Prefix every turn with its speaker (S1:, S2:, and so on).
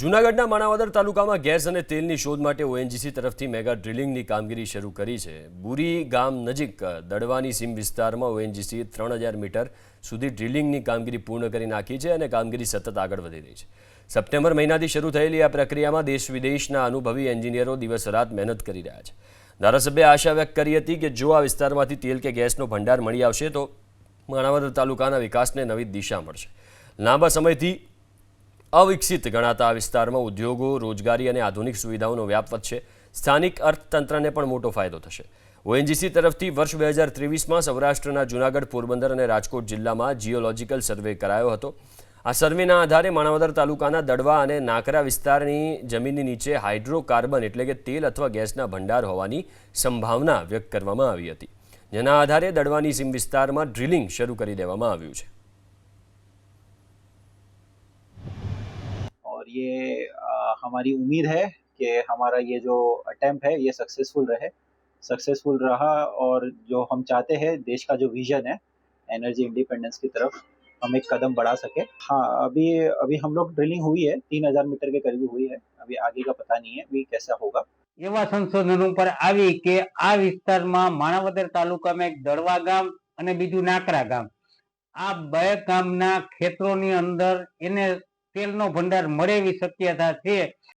S1: જૂનાગઢના માણાવદર તાલુકામાં ગેસ અને તેલની શોધ માટે ઓએનજીસી તરફથી મેગા ડ્રિલિંગની કામગીરી શરૂ કરી છે। બુરી ગામ નજીક દડવાની સીમ વિસ્તારમાં ઓએનજીસીએ 3000 મીટર સુધી ડ્રિલિંગની કામગીરી પૂર્ણ કરી નાખી છે અને કામગીરી સતત આગળ વધી રહી છે। સપ્ટેમ્બર મહિનાથી શરૂ થયેલી આ પ્રક્રિયામાં દેશ વિદેશના અનુભવી એન્જિનિયરો દિવસ રાત મહેનત કરી રહ્યા છે। ધારાસભ્યએ આશા વ્યક્ત કરી હતી કે જો આ વિસ્તારમાંથી તેલ કે ગેસનો ભંડાર મળી આવશે તો માણાવદર તાલુકાના વિકાસને નવી દિશા મળશે। લાંબા સમયથી અવિકસિત ગણાતા આ વિસ્તારમાં ઉદ્યોગો, રોજગારી અને આધુનિક સુવિધાઓનો વ્યાપ વધશે। સ્થાનિક અર્થતંત્રને પણ મોટો ફાયદો થશે। ઓએનજીસી તરફથી વર્ષ 2023માં સૌરાષ્ટ્રના જૂનાગઢ, પોરબંદર અને રાજકોટ જિલ્લામાં જીઓલોજિકલ સર્વે કરાયો હતો। આ સર્વેના આધારે માણાવદર તાલુકાના દડવા અને નાકરા વિસ્તારની જમીનની નીચે હાઇડ્રોકાર્બન એટલે કે તેલ અથવા ગેસના ભંડાર હોવાની સંભાવના વ્યક્ત કરવામાં આવી હતી, જેના આધારે દડવાની સીમ વિસ્તારમાં ડ્રિલિંગ શરૂ કરી દેવામાં આવ્યું છે।
S2: और ये हमारी उम्मीद है कि हमारा ये जो अटेम्प्ट है ये सक्सेसफुल रहा और जो हम चाहते हैं देश का जो विजन है एनर्जी इंडिपेंडेंस की तरफ हम एक कदम बढ़ा सके। हाँ, अभी अभी हम लोग ड्रिलिंग हुई है, 3000 मीटर के करीब हुई है। अभी आगे का पता नहीं है अभी कैसा होगा।
S3: એવા સંશોધનો પર આવી કે આ વિસ્તારમાં માણાવદર તાલુકામાં એક દડવા ગામ અને બીજું નાકરા ગામ, આ બે ગામના ખેતરોની અંદર એને તેલનો ભંડાર મળે એવી શક્યતા છે।